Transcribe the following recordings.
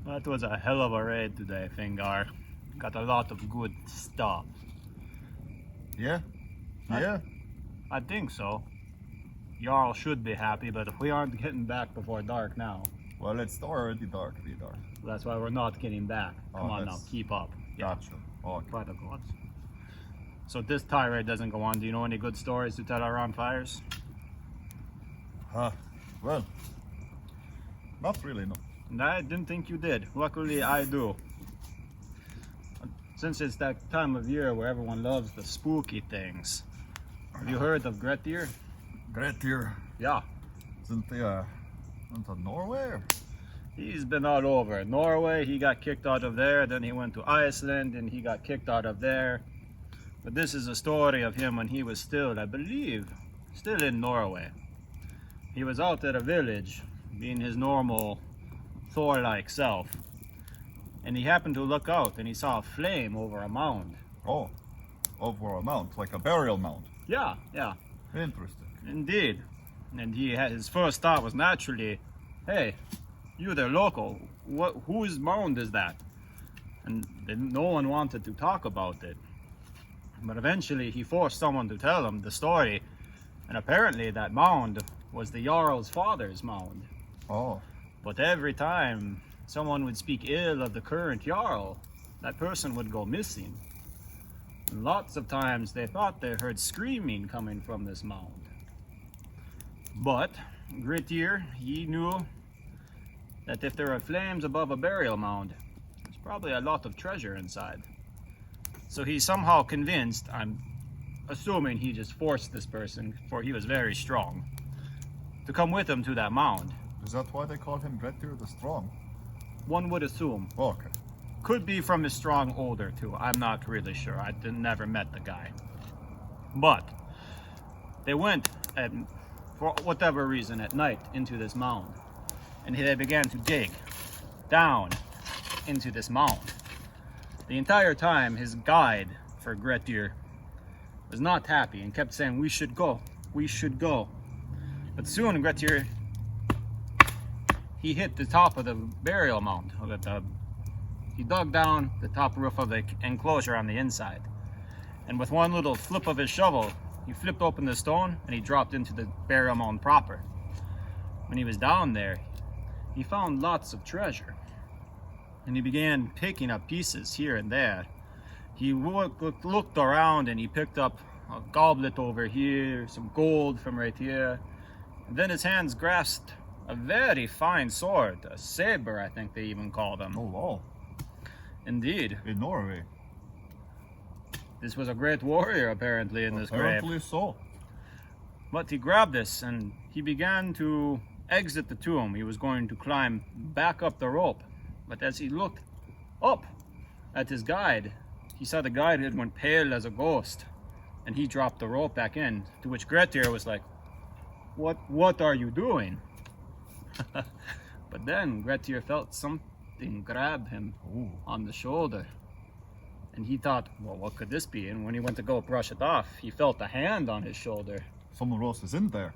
That was a hell of a raid today, Fingar. Got a lot of good stuff. Yeah? Yeah? I think so. Jarl should be happy, but if we aren't getting back before dark now, Well, it's already dark, Vidar. that's why we're not getting back. Come on now, that's- keep up. Gotcha. Okay. By the gods. So this tirade doesn't go on. Do you know any good stories to tell around fires? Well, not really, no. I didn't think you did. Luckily, I do. Since it's that time of year where everyone loves the spooky things. Have you heard of Grettir? Grettir, Yeah. isn't he, into Norway? Or? He's been all over. Norway, he got kicked out of there. Then he went to Iceland and he got kicked out of there. But this is a story of him when he was still, I believe, still in Norway. He was out at a village, being his normal Thor-like self. And he happened to look out and he saw a flame over a mound. Oh, over a mount, like a burial mound. Yeah, yeah, Interesting. indeed. And he had his first thought was naturally, hey, you there local, whose mound is that? And then no one wanted to talk about it. But eventually he forced someone to tell him the story. And apparently that mound was the Jarl's father's mound. Oh, But every time someone would speak ill of the current Jarl, that person would go missing. And lots of times they thought they heard screaming coming from this mound. But Grettir, he knew that if there are flames above a burial mound, there's probably a lot of treasure inside. So he somehow convinced, I'm assuming he just forced this person, for he was very strong, to come with him to that mound. is that why they call him Grettir the Strong? One would assume. Okay. Could be from his strong older too. I'm not really sure. I never met the guy. But they went at, for whatever reason, at night into this mound. And they began to dig down into this mound. The entire time, his guide for Grettir was not happy and kept saying, we should go, we should go. But soon Grettir, he hit the top of the burial mound. He dug down the top roof of the enclosure on the inside. And with one little flip of his shovel, he flipped open the stone and he dropped into the burial mound proper. When he was down there, he found lots of treasure. And he began picking up pieces here and there. He looked around and he picked up a goblet over here, some gold from right here. And then his hands grasped a very fine sword, a saber, I think they even call them. Oh, wow. Indeed. In Norway. This was a great warrior, apparently, in this grave. Apparently so. But he grabbed this and he began to exit the tomb. He was going to climb back up the rope. But as he looked up at his guide, he saw the guide had went pale as a ghost. And he dropped the rope back in, to which Grettir was like, What are you doing? But then Grettir felt something grab him on the shoulder. And he thought, well, what could this be? And when he went to go brush it off, he felt a hand on his shoulder. Someone else is in there.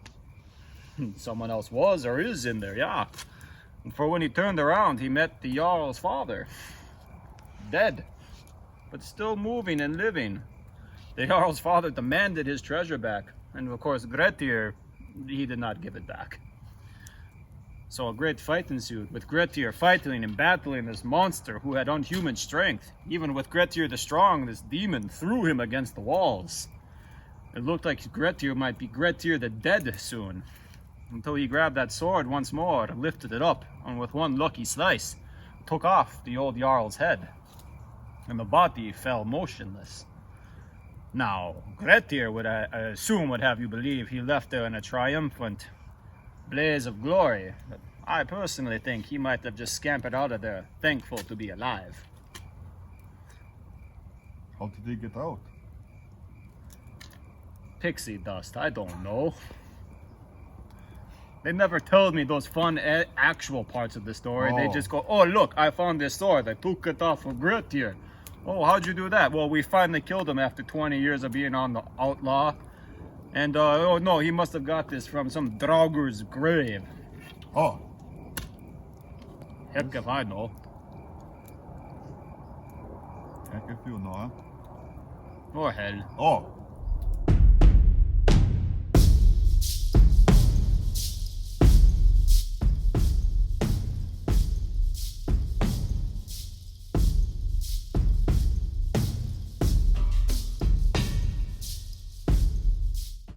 Someone else was or is in there, yeah. And for when he turned around, he met the Jarl's father. Dead, but still moving and living. The Jarl's father demanded his treasure back. And of course, Grettir, he did not give it back. So a great fight ensued, with Grettir fighting and battling this monster who had unhuman strength. Even with Grettir the Strong, this demon threw him against the walls. It looked like Grettir might be Grettir the Dead soon, until he grabbed that sword once more, lifted it up, and with one lucky slice, took off the old Jarl's head. And the body fell motionless. Now, Grettir would, I assume, would have you believe he left there in a triumphant blaze of glory. But I personally think he might have just scampered out of there, thankful to be alive. How did he get out? Pixie dust, I don't know. They never told me those fun actual parts of the story. They just go, oh look, I found this sword, I took it off of Grettir. Oh, how'd you do that? Well, we finally killed him after 20 years of being on the outlaw. And, oh no, he must have got this from some Draugur's grave. Oh, Heck if I know. Heck if you know, huh? Or hell. Oh,